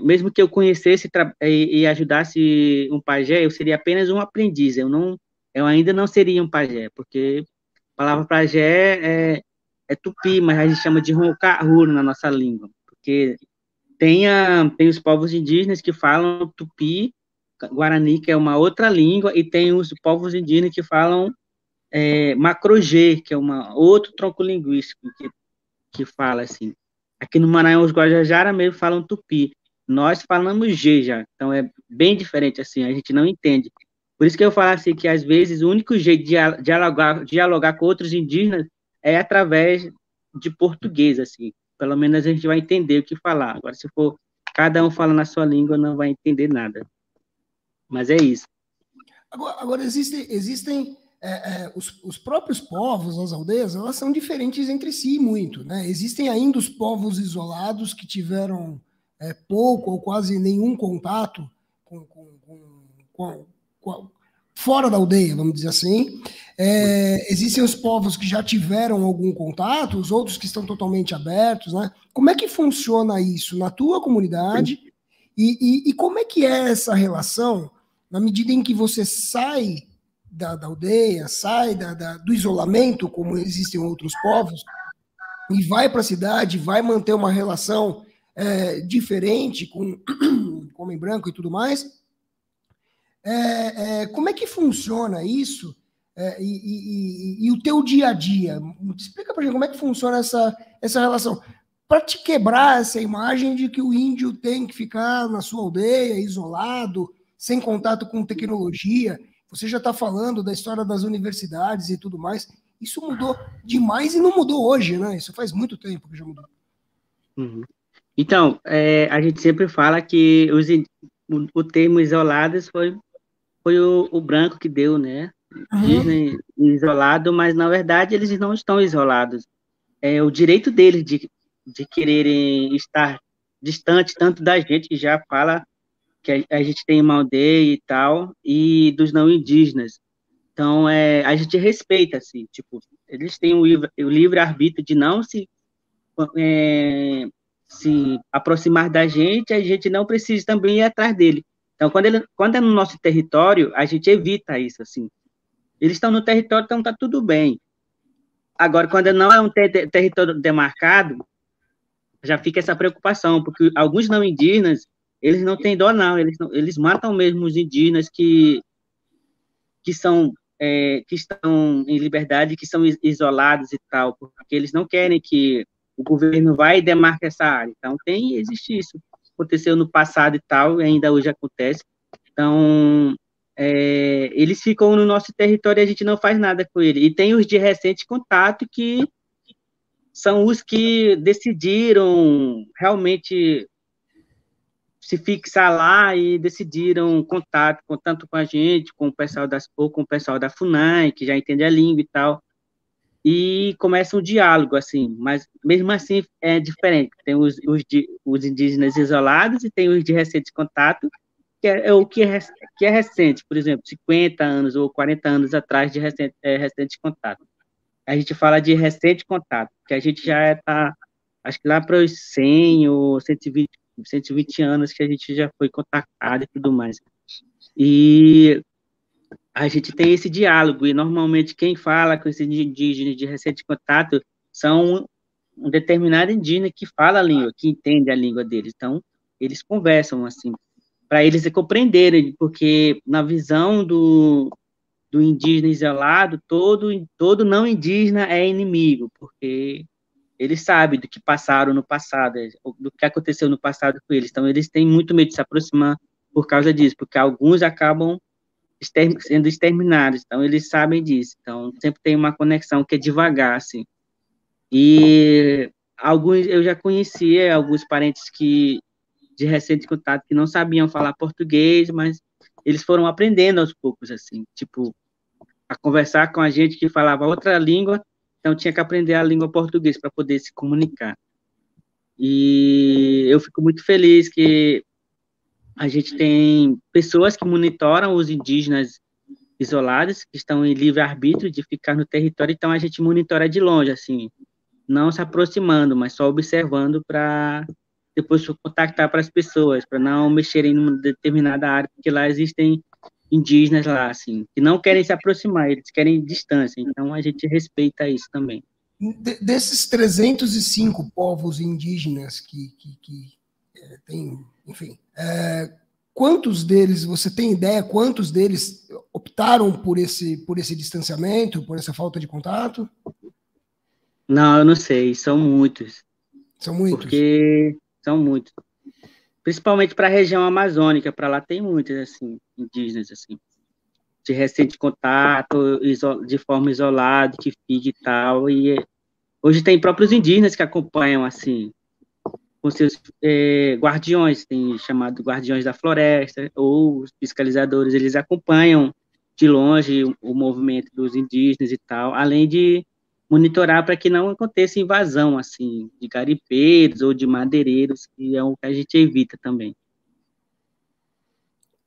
mesmo que eu conhecesse e ajudasse um pajé, eu seria apenas um aprendiz, eu ainda não seria um pajé, porque a palavra pajé é tupi, mas a gente chama de roncarruro na nossa língua, porque tem os povos indígenas que falam tupi, guarani, que é uma outra língua, e tem os povos indígenas que falam macro-G, que é outro tronco linguístico que fala assim. Aqui no Maranhão, os Guajajara mesmo falam tupi. Nós falamos G já, então é bem diferente assim, a gente não entende. Por isso que eu falo assim, que às vezes o único jeito de dialogar com outros indígenas é através de português, assim. Pelo menos a gente vai entender o que falar. Agora, se for cada um falando na sua língua, não vai entender nada. Mas é isso. Agora existem os próprios povos, as aldeias, elas são diferentes entre si muito, né? Existem ainda os povos isolados que tiveram pouco ou quase nenhum contato com fora da aldeia, vamos dizer assim. Existem os povos que já tiveram algum contato, os outros que estão totalmente abertos, né? Como é que funciona isso na tua comunidade? E como é que é essa relação, na medida em que você sai da aldeia, sai do isolamento, como existem outros povos, e vai para a cidade, vai manter uma relação diferente com homem branco e tudo mais? Como é que funciona isso e o teu dia a dia? Explica para gente como é que funciona essa relação. Para te quebrar essa imagem de que o índio tem que ficar na sua aldeia, isolado, sem contato com tecnologia. Você já está falando da história das universidades e tudo mais. Isso mudou demais e não mudou hoje, né? Isso faz muito tempo que já mudou. Uhum. Então, a gente sempre fala que o termo isolados foi o branco que deu, né? Disney isolado, mas na verdade eles não estão isolados. É o direito deles de quererem estar distante tanto da gente, que já fala que a gente tem uma aldeia e tal, e dos não indígenas. Então, a gente respeita, assim, tipo, eles têm o livre-arbítrio de não é, se aproximar da gente, a gente não precisa também ir atrás dele. Então, quando é no nosso território, a gente evita isso, assim. Eles estão no território, então tá tudo bem. Agora, quando não é um território demarcado, já fica essa preocupação, porque alguns não indígenas, eles não têm dó, não, eles matam mesmo os indígenas que estão em liberdade, que são isolados e tal, porque eles não querem que o governo vá e demarque essa área. Então, existe isso. Aconteceu no passado e tal, e ainda hoje acontece. Então, eles ficam no nosso território e a gente não faz nada com ele. E tem os de recente contato que são os que decidiram realmente se fixar lá e decidiram contato, tanto com a gente, com o pessoal com o pessoal da FUNAI, que já entende a língua e tal, e começa um diálogo, assim, mas mesmo assim é diferente. Tem os indígenas isolados e tem os de recente contato, que é recente, por exemplo, 50 anos ou 40 anos atrás de recente contato. A gente fala de recente contato, que a gente já está, acho que lá para os 100 ou 120 anos que a gente já foi contactado e tudo mais. E a gente tem esse diálogo, e normalmente quem fala com esses indígenas de recente contato são um determinado indígena que fala a língua, que entende a língua deles. Então, eles conversam, assim, para eles compreenderem, porque na visão do indígena isolado, todo não indígena é inimigo, porque eles sabem do que passaram no passado, do que aconteceu no passado com eles. Então, eles têm muito medo de se aproximar por causa disso, porque alguns acabam sendo exterminados. Então, eles sabem disso. Então, sempre tem uma conexão que é devagar, assim. E eu já conhecia alguns parentes de recente contato que não sabiam falar português, mas eles foram aprendendo aos poucos, assim, tipo, a conversar com a gente que falava outra língua, então tinha que aprender a língua portuguesa para poder se comunicar. E eu fico muito feliz que a gente tem pessoas que monitoram os indígenas isolados, que estão em livre-arbítrio de ficar no território, então a gente monitora de longe, assim, não se aproximando, mas só observando para depois contactar para as pessoas, para não mexerem em uma determinada área, porque lá existem indígenas lá, assim, que não querem se aproximar, eles querem distância, então a gente respeita isso também. Desses 305 povos indígenas que tem, enfim, quantos deles, você tem ideia, quantos deles optaram por esse distanciamento, por essa falta de contato? Não, eu não sei, são muitos. São muitos? Porque são muitos. Principalmente para a região amazônica, para lá tem muitos, assim, indígenas, assim, de recente contato, de forma isolada, que fica e tal, e hoje tem próprios indígenas que acompanham, assim, com seus guardiões, tem chamado guardiões da floresta, ou os fiscalizadores, eles acompanham de longe o movimento dos indígenas e tal, além de monitorar para que não aconteça invasão, assim, de garimpeiros ou de madeireiros, que é o que a gente evita também.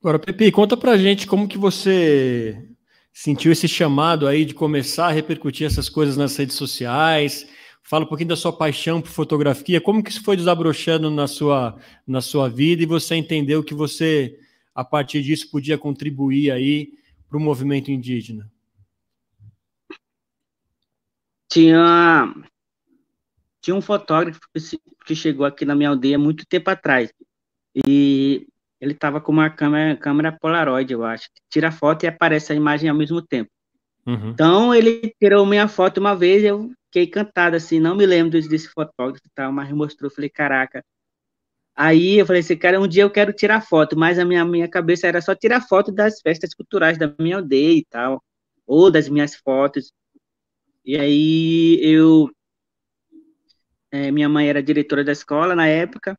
Agora, Pepe, conta pra gente como que você sentiu esse chamado aí de começar a repercutir essas coisas nas redes sociais. Fala um pouquinho da sua paixão por fotografia, como que isso foi desabrochando na sua vida e você entendeu que você, a partir disso, podia contribuir aí para o movimento indígena? Tinha um fotógrafo que chegou aqui na minha aldeia muito tempo atrás, e ele estava com uma câmera Polaroid, eu acho, que tira foto e aparece a imagem ao mesmo tempo. Uhum. Então, ele tirou minha foto uma vez, eu fiquei encantado, assim, não me lembro desse fotógrafo e tal, mas mostrou, falei, caraca. Aí eu falei assim, cara, um dia eu quero tirar foto, mas a minha cabeça era só tirar foto das festas culturais da minha aldeia e tal, ou das minhas fotos. E aí minha mãe era diretora da escola na época,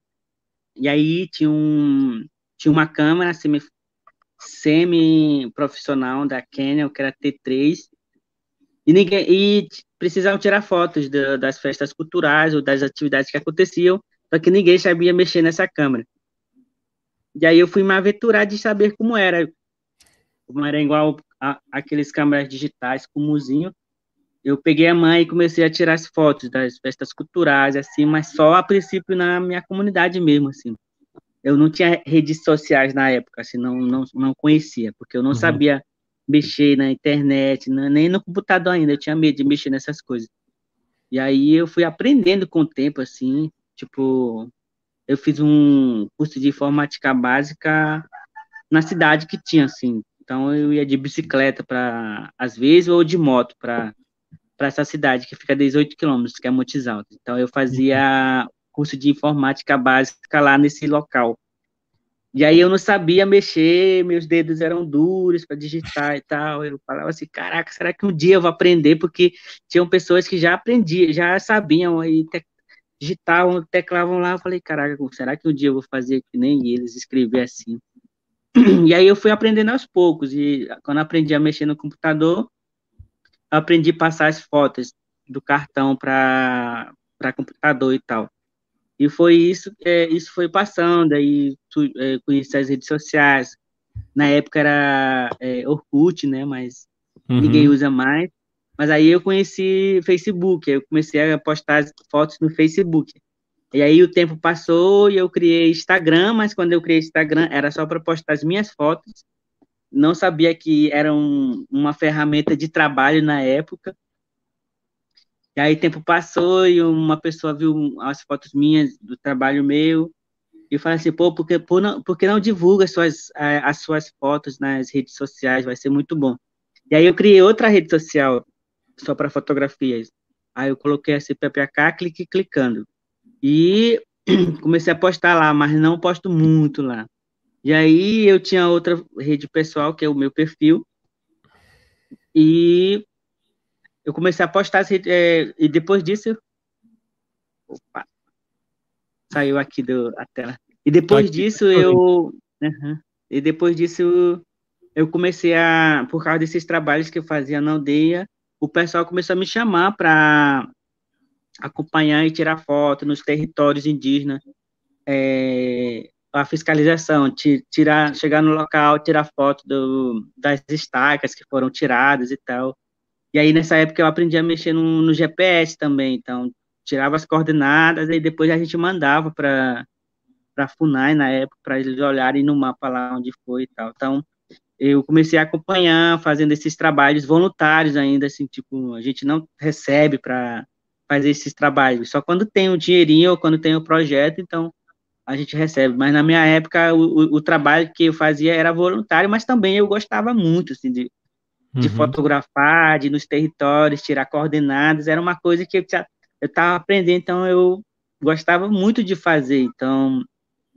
e aí tinha uma câmera semi-profissional da Canon, que era T3, e precisavam tirar fotos das festas culturais ou das atividades que aconteciam, só que ninguém sabia mexer nessa câmera. E aí eu fui me aventurar de saber como era igual aqueles câmeras digitais com muzinho. Eu peguei a mãe e comecei a tirar as fotos das festas culturais, assim, mas só a princípio na minha comunidade mesmo, assim. Eu não tinha redes sociais na época, assim, não conhecia, porque eu não sabia mexer na internet, nem no computador ainda, eu tinha medo de mexer nessas coisas. E aí eu fui aprendendo com o tempo, assim, tipo, eu fiz um curso de informática básica na cidade que tinha, assim. Então eu ia de bicicleta para, às vezes, ou de moto para essa cidade que fica a 18 quilômetros, que é Montes Altos. Então eu fazia curso de informática básica lá nesse local. E aí eu não sabia mexer, meus dedos eram duros para digitar e tal. Eu falava assim, caraca, será que um dia eu vou aprender? Porque tinham pessoas que já aprendiam, já sabiam, aí digitavam, teclavam lá. Eu falei, caraca, será que um dia eu vou fazer que nem eles, escrever assim? E aí eu fui aprendendo aos poucos. E quando aprendi a mexer no computador, eu aprendi a passar as fotos do cartão para computador e tal. E foi isso foi passando, aí conheci as redes sociais. Na época era Orkut, né, mas ninguém usa mais. Mas aí eu conheci Facebook, eu comecei a postar as fotos no Facebook. E aí o tempo passou e eu criei Instagram, mas quando eu criei Instagram era só para postar as minhas fotos. Não sabia que era uma ferramenta de trabalho na época. E aí o tempo passou e uma pessoa viu as fotos minhas do trabalho meu e falei assim, pô, por que não divulga as suas fotos nas redes sociais? Vai ser muito bom. E aí eu criei outra rede social só para fotografias. Aí eu coloquei assim, PPK, clicando. E comecei a postar lá, mas não posto muito lá. E aí eu tinha outra rede pessoal, que é o meu perfil, e eu comecei a postar e depois disso, opa, saiu aqui a tela. E depois disso uhum, e depois disso eu comecei por causa desses trabalhos que eu fazia na aldeia, o pessoal começou a me chamar para acompanhar e tirar foto nos territórios indígenas, a fiscalização, chegar no local, tirar foto das estacas que foram tiradas e tal. E aí, nessa época, eu aprendi a mexer no GPS também, então, tirava as coordenadas e depois a gente mandava para a FUNAI, na época, para eles olharem no mapa lá onde foi e tal. Então, eu comecei a acompanhar, fazendo esses trabalhos voluntários ainda, assim, tipo, a gente não recebe para fazer esses trabalhos, só quando tem o dinheirinho ou quando tem o projeto, então, a gente recebe. Mas na minha época, o trabalho que eu fazia era voluntário, mas também eu gostava muito, assim, de fotografar, de ir nos territórios, tirar coordenadas, era uma coisa que eu estava aprendendo, então eu gostava muito de fazer, então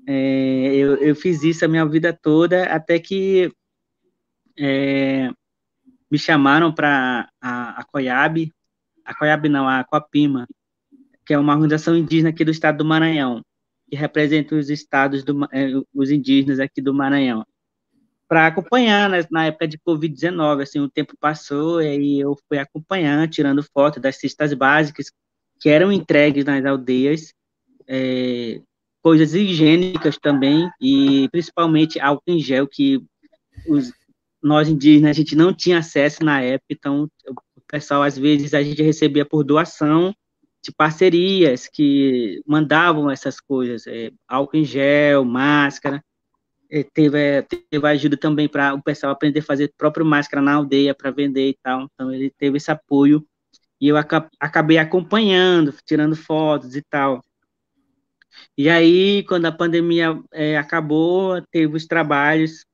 eu fiz isso a minha vida toda, até que me chamaram para a COIAB, não, a Coapima, que é uma organização indígena aqui do estado do Maranhão, que representa os estados, os indígenas aqui do Maranhão, para acompanhar, né, na época de Covid-19, assim, o tempo passou, e aí eu fui acompanhando, tirando foto das cestas básicas que eram entregues nas aldeias, coisas higiênicas também, e principalmente álcool em gel, que nós indígenas, a gente não tinha acesso na época, então o pessoal, às vezes, a gente recebia por doação de parcerias que mandavam essas coisas, álcool em gel, máscara, teve ajuda também para o pessoal aprender a fazer próprio máscara na aldeia para vender e tal, então ele teve esse apoio, e eu acabei acompanhando, tirando fotos e tal. E aí, quando a pandemia acabou, teve os trabalhos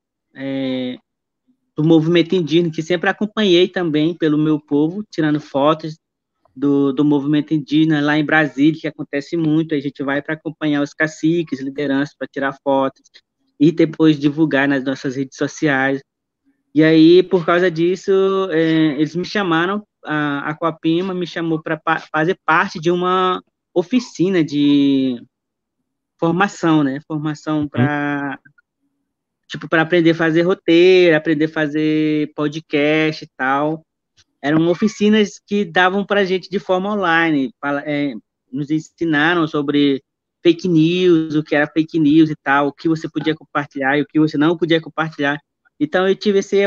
do movimento indígena, que sempre acompanhei também pelo meu povo, tirando fotos do movimento indígena lá em Brasília, que acontece muito, a gente vai para acompanhar os caciques, lideranças, para tirar fotos, e depois divulgar nas nossas redes sociais. E aí, por causa disso, eles me chamaram a Coapima me chamou para fazer parte de uma oficina de formação, né? Formação para aprender a fazer roteiro, aprender a fazer podcast e tal. Eram oficinas que davam para a gente de forma online, nos ensinaram sobre fake news, o que era fake news e tal, o que você podia compartilhar e o que você não podia compartilhar. Então, eu tive esse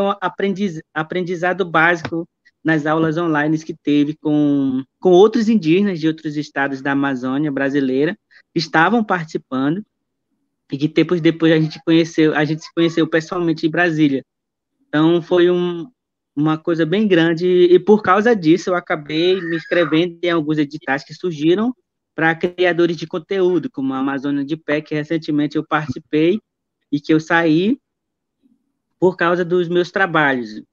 aprendizado básico nas aulas online que teve com outros indígenas de outros estados da Amazônia brasileira, que estavam participando, e que tempos depois a gente se conheceu pessoalmente em Brasília. Então, foi uma coisa bem grande, e por causa disso eu acabei me inscrevendo em alguns editais que surgiram para criadores de conteúdo, como a Amazônia de Pé, que recentemente eu participei e que eu saí por causa dos meus trabalhos.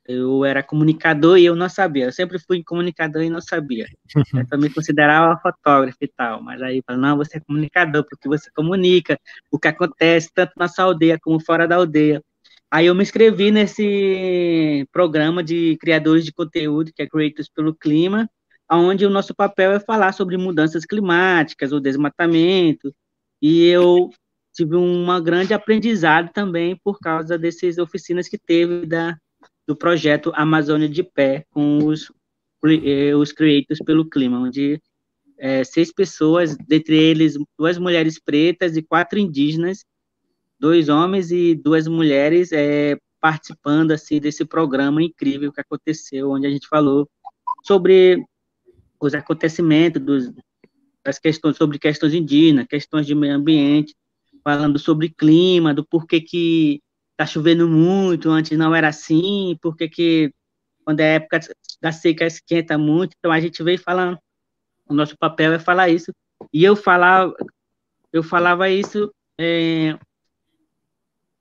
Eu era comunicador e eu não sabia. Eu sempre fui comunicador e não sabia. Eu também considerava fotógrafo e tal, mas aí falei, não, você é comunicador, porque você comunica o que acontece tanto na sua aldeia como fora da aldeia. Aí eu me inscrevi nesse programa de criadores de conteúdo, que é Creators pelo Clima, onde o nosso papel é falar sobre mudanças climáticas, o desmatamento, e eu tive um grande aprendizado também por causa dessas oficinas que teve do projeto Amazônia de Pé, com os Creators pelo Clima, onde 6 pessoas, dentre eles 2 mulheres pretas e 4 indígenas, 2 homens e 2 mulheres participando assim, desse programa incrível que aconteceu, onde a gente falou sobre os acontecimentos, das questões, sobre questões indígenas, questões de meio ambiente, falando sobre clima, do porquê que está chovendo muito, antes não era assim, porquê que quando é época da seca esquenta muito, então a gente veio falando, o nosso papel é falar isso, e eu falava isso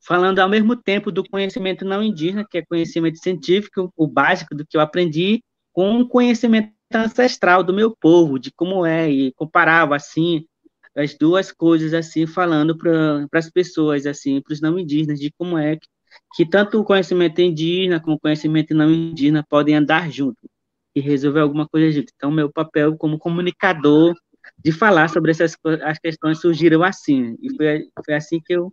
falando ao mesmo tempo do conhecimento não indígena, que é conhecimento científico, o básico do que eu aprendi, com o conhecimento ancestral do meu povo, de como é, e comparava, assim, as duas coisas, assim, falando para as pessoas, assim, para os não indígenas, de como é que tanto o conhecimento indígena como o conhecimento não indígena podem andar junto e resolver alguma coisa junto. Então, meu papel como comunicador de falar sobre as questões surgiram assim, e foi assim que eu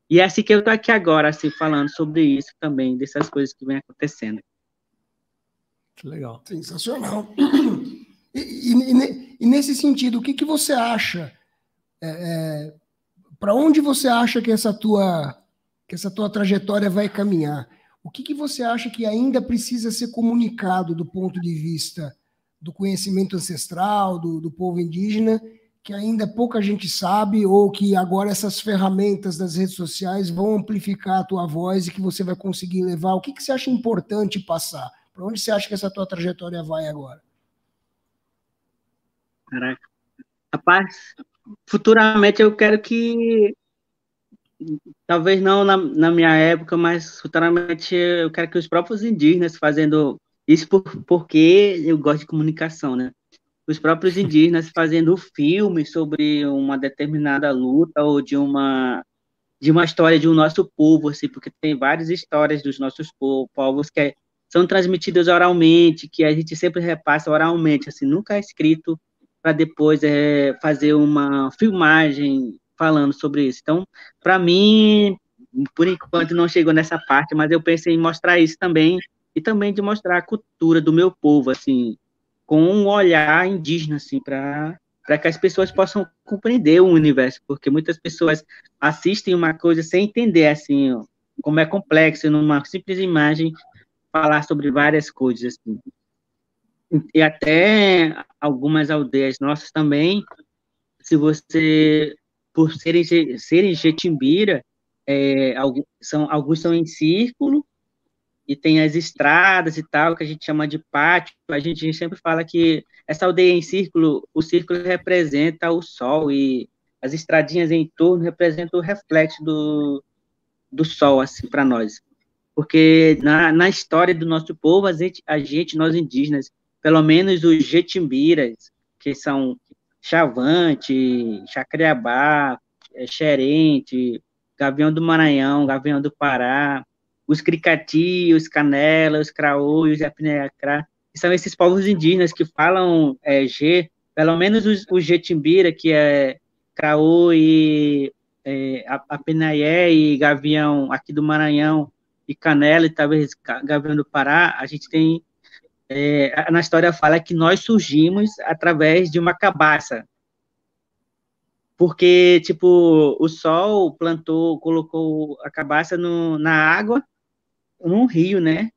e é assim que eu estou aqui agora, assim, falando sobre isso também, dessas coisas que vem acontecendo. Que legal. Sensacional. E nesse sentido, o que você acha? Para onde você acha que essa tua trajetória vai caminhar? O que você acha que ainda precisa ser comunicado do ponto de vista do conhecimento ancestral, do povo indígena, que ainda pouca gente sabe, ou que agora essas ferramentas das redes sociais vão amplificar a tua voz e que você vai conseguir levar? O que você acha importante passar? Para onde você acha que essa tua trajetória vai agora? Caraca. Rapaz, futuramente eu quero que, talvez não na minha época, mas futuramente eu quero que os próprios indígenas fazendo isso, porque eu gosto de comunicação, né? Os próprios indígenas fazendo filme sobre uma determinada luta ou de uma história de um nosso povo, assim, porque tem várias histórias dos nossos povos que são transmitidas oralmente, que a gente sempre repassa oralmente, assim, nunca é escrito para depois fazer uma filmagem falando sobre isso. Então, para mim, por enquanto não chegou nessa parte, mas eu pensei em mostrar isso também, e também de mostrar a cultura do meu povo, assim, com um olhar indígena, assim, para que as pessoas possam compreender o universo, porque muitas pessoas assistem uma coisa sem entender, assim, ó, como é complexo, numa simples imagem, falar sobre várias coisas, assim. E até algumas aldeias nossas também, se você, por serem Jetimbira, alguns são em círculo, e tem as estradas e tal, que a gente chama de pátio. A gente sempre fala que essa aldeia em círculo, o círculo representa o sol, e as estradinhas em torno representam o reflexo do sol, assim, para nós. Porque na história do nosso povo, nós indígenas, pelo menos os Jetimbiras, que são Chavante, Jacareabá, Xerente, Gavião do Maranhão, Gavião do Pará, os Cricati, os Canela, os Craô e os Japinecrá, são esses povos indígenas que falam G, pelo menos o Jetimbira, que é Craô e Apenaié e Gavião aqui do Maranhão, e Canela, e talvez Gavião do Pará, a gente tem, na história fala que nós surgimos através de uma cabaça, porque, tipo, o sol colocou a cabaça na água, num rio, né,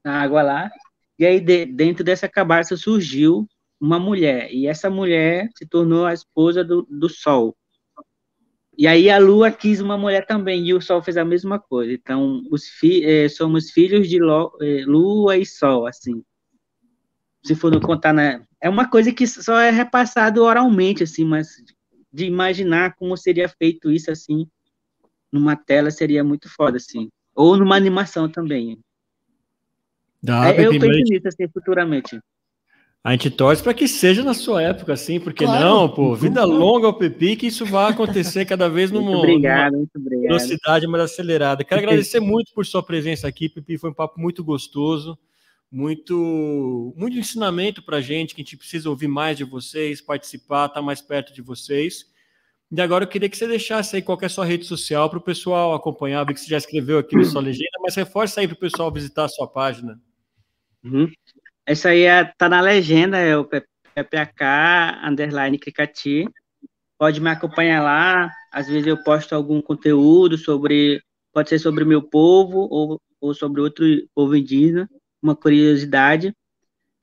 na água lá, e aí dentro dessa cabaça surgiu uma mulher, e essa mulher se tornou a esposa do sol. E aí a Lua quis uma mulher também, e o Sol fez a mesma coisa. Então, somos filhos de Lua e Sol, assim. Se for não contar, né? É uma coisa que só é repassado oralmente, assim, mas de imaginar como seria feito isso, assim, numa tela seria muito foda, assim. Ou numa animação também. Eu penso nisso, assim, futuramente. A gente torce para que seja na sua época, assim, porque claro. Não, pô, vida longa ao Pepi, que isso vai acontecer cada vez numa velocidade mais acelerada. Quero agradecer muito por sua presença aqui, Pepi, foi um papo muito gostoso, muito ensinamento para a gente, que a gente precisa ouvir mais de vocês, participar, estar mais perto de vocês. E agora eu queria que você deixasse aí qualquer sua rede social para o pessoal acompanhar, vi que você já escreveu aqui na sua legenda, mas reforça aí para o pessoal visitar a sua página. Uhum. Essa aí tá na legenda, é o PPAK_Cricati. Pode me acompanhar lá. Às vezes eu posto algum conteúdo pode ser sobre o meu povo ou sobre outro povo indígena, uma curiosidade.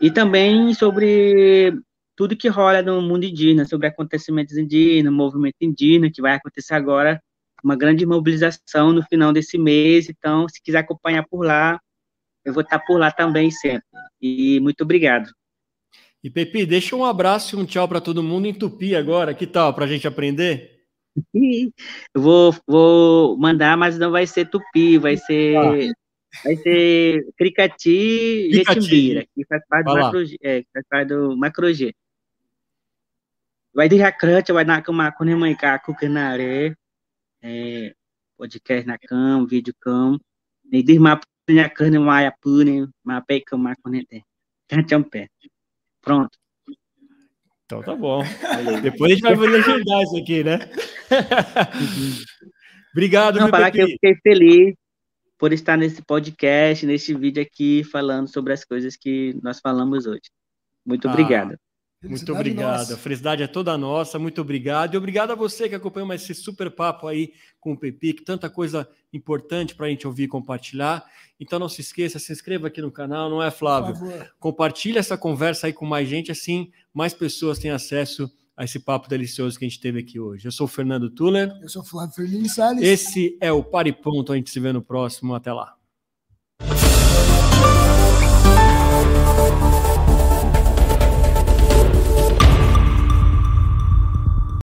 E também sobre tudo que rola no mundo indígena, sobre acontecimentos indígenas, movimento indígena, que vai acontecer agora, uma grande mobilização no final desse mês. Então, se quiser acompanhar por lá, eu vou estar por lá também sempre. E muito obrigado. E, Pepi, deixa um abraço e um tchau para todo mundo em Tupi agora. Que tal, para a gente aprender? Eu vou mandar, mas não vai ser Tupi, vai ser Cricati Jetimbira, que faz parte do Macro-G. Vai de Jacrante, vai na cama com Nemaicá, Cucanaré, podcast na cama, vídeo cama, e de mapa. Pronto. Então tá bom. Depois a gente vai legendar isso aqui, né? Obrigado, meu Pepi. Que eu fiquei feliz por estar nesse podcast, nesse vídeo aqui, falando sobre as coisas que nós falamos hoje. Muito obrigado. Muito obrigado. Nossa. A felicidade é toda nossa. Muito obrigado. E obrigado a você que acompanhou mais esse super papo aí com o Pepi, que tanta coisa importante para a gente ouvir e compartilhar. Então não se esqueça, se inscreva aqui no canal, não é, Flávio? Compartilha essa conversa aí com mais gente, assim mais pessoas têm acesso a esse papo delicioso que a gente teve aqui hoje. Eu sou o Fernando Tuller. Eu sou o Flávio Fernandes Salles. Esse é o Pare Ponto. A gente se vê no próximo. Até lá.